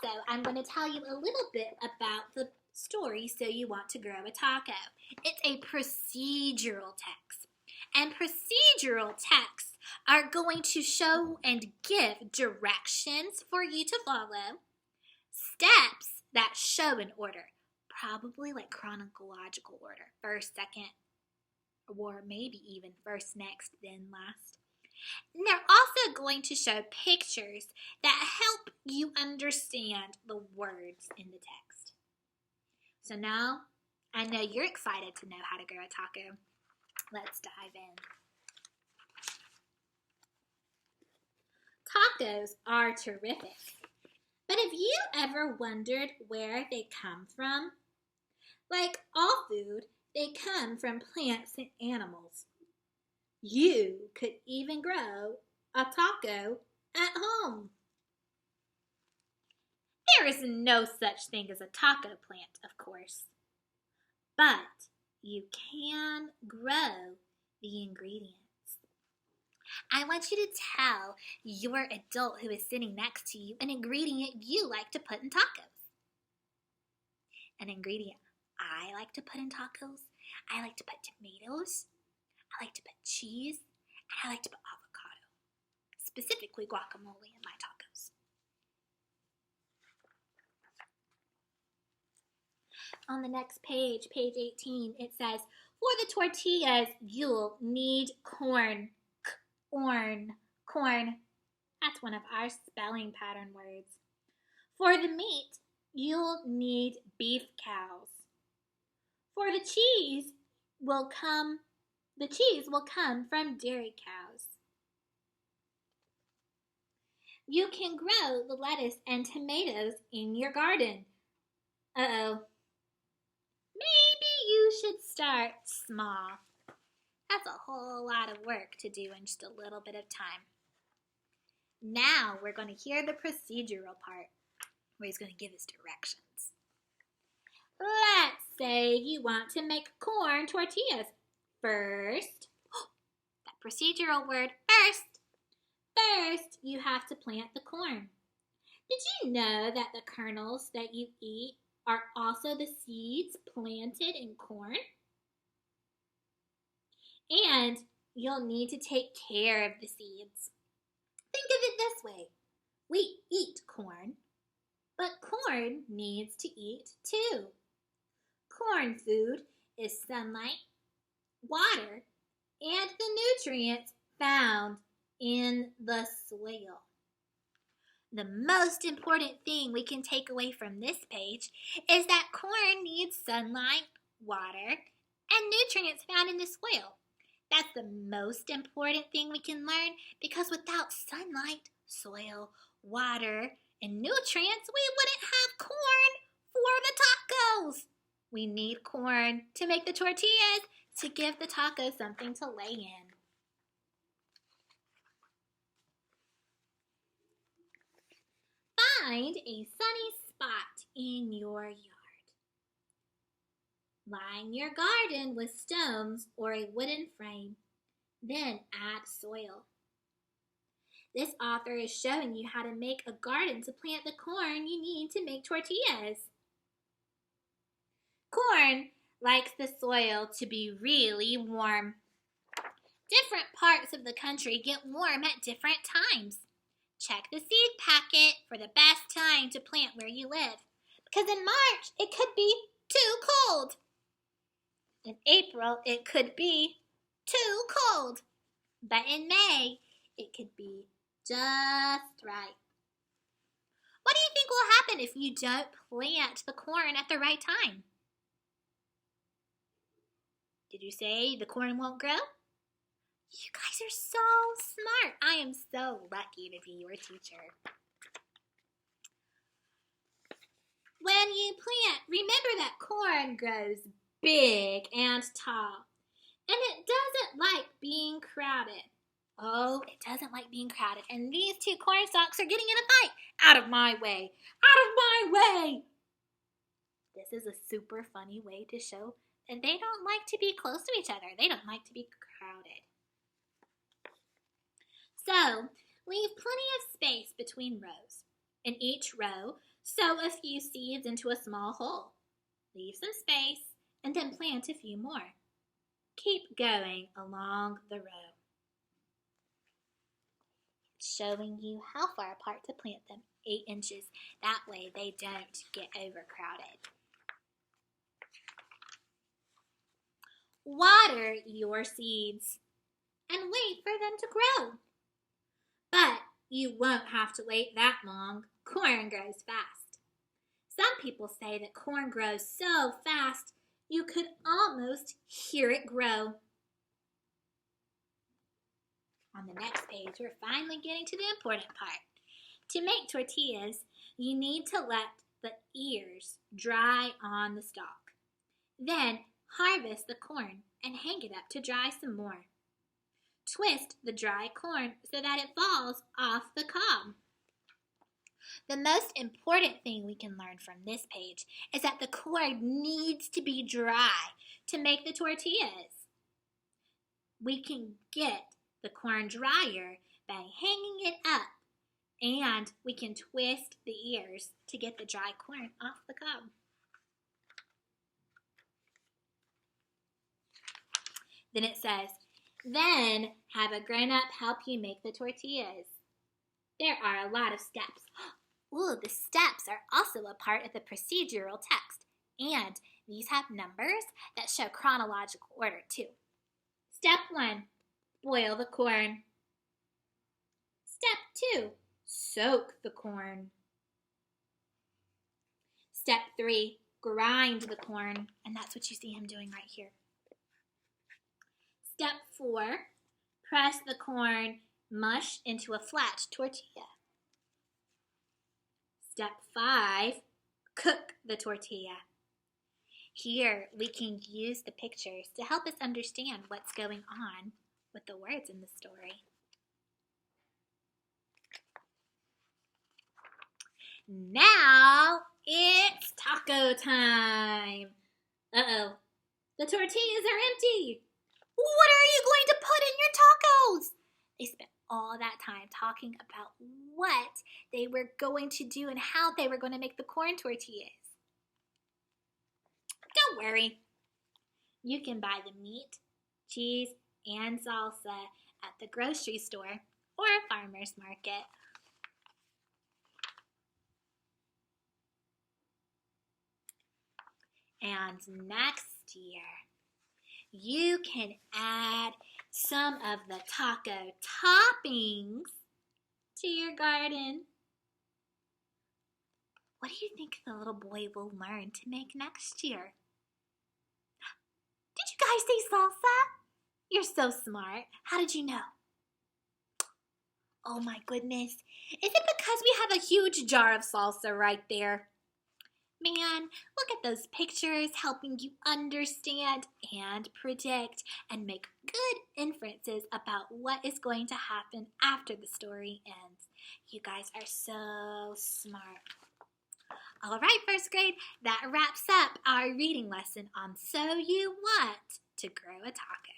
Also, I'm going to tell you a little bit about the story So You Want to Grow a Taco. It's a procedural text. And procedural texts are going to show and give directions for you to follow, steps that show an order, probably like chronological order, first, second, or maybe even first, next, then last. And they're also going to show pictures that help you understand the words in the text. So now, I know you're excited to know how to grow a taco. Let's dive in. Tacos are terrific. But have you ever wondered where they come from? Like all food, they come from plants and animals. You could even grow a taco at home. There is no such thing as a taco plant, of course. But you can grow the ingredients. I want you to tell your adult who is sitting next to you an ingredient you like to put in tacos. An ingredient I like to put in tacos. I like to put tomatoes. I like to put cheese. And I like to put avocado. Specifically guacamole in my tacos. On the next page, page 18, it says, for the tortillas, you'll need corn. Corn. That's one of our spelling pattern words. For the meat, you'll need beef cows. For the cheese will come from dairy cows. You can grow the lettuce and tomatoes in your garden. Uh-oh. Maybe you should start small. That's a whole lot of work to do in just a little bit of time. Now we're going to hear the procedural part, where he's going to give us directions. Let's say you want to make corn tortillas. First, that procedural word, first you have to plant the corn. Did you know that the kernels that you eat are also the seeds planted in corn? And you'll need to take care of the seeds. Think of it this way. We eat corn, but corn needs to eat too. Corn food is sunlight, water, and the nutrients found in the soil. The most important thing we can take away from this page is that corn needs sunlight, water, and nutrients found in the soil. That's the most important thing we can learn, because without sunlight, soil, water, and nutrients, we wouldn't have corn for the tacos. We need corn to make the tortillas, to give the tacos something to lay in. Find a sunny spot in your yard. Line your garden with stones or a wooden frame. Then add soil. This author is showing you how to make a garden to plant the corn you need to make tortillas. Corn likes the soil to be really warm. Different parts of the country get warm at different times. Check the seed packet for the best time to plant where you live, because in March it could be too cold. In April, it could be too cold. But in May, it could be just right. What do you think will happen if you don't plant the corn at the right time? Did you say the corn won't grow? You guys are so smart. I am so lucky to be your teacher. When you plant, remember that corn grows big and tall, and it doesn't like being crowded. Oh, it doesn't like being crowded. And these two corn stalks are getting in a fight. Out of my way. Out of my way. This is a super funny way to show that they don't like to be close to each other. They don't like to be crowded. So, leave plenty of space between rows. In each row, Sow a few seeds into a small hole. Leave some space and then plant a few more. Keep going along the row. Showing you how far apart to plant them, 8 inches. That way they don't get overcrowded. Water your seeds and wait for them to grow. But you won't have to wait that long. Corn grows fast. Some people say that corn grows so fast you could almost hear it grow. On the next page, we're finally getting to the important part. To make tortillas, you need to let the ears dry on the stalk. Then harvest the corn and hang it up to dry some more. Twist the dry corn so that it falls off the cob. The most important thing we can learn from this page is that the corn needs to be dry to make the tortillas. We can get the corn drier by hanging it up, and we can twist the ears to get the dry corn off the cob. Then it says, then have a grown-up help you make the tortillas. There are a lot of steps. Ooh, the steps are also a part of the procedural text, and these have numbers that show chronological order too. Step 1, boil the corn. Step 2, soak the corn. Step 3, grind the corn, and that's what you see him doing right here. Step 4, press the corn mush into a flat tortilla. Step 5, cook the tortilla. Here we can use the pictures to help us understand what's going on with the words in the story. Now it's taco time. Uh-oh, the tortillas are empty. What are you going to put in your tacos? They spent all that time talking about what they were going to do and how they were going to make the corn tortillas. Don't worry. You can buy the meat, cheese, and salsa at the grocery store or a farmer's market. And next year, you can add some of the taco toppings to your garden. What do you think the little boy will learn to make next year? Did you guys say salsa? You're so smart. How did you know? Oh my goodness. Is it because we have a huge jar of salsa right there? Man, look at those pictures helping you understand and predict and make good inferences about what is going to happen after the story ends. You guys are so smart. All right, first grade, that wraps up our reading lesson on So You Want to Grow a Taco.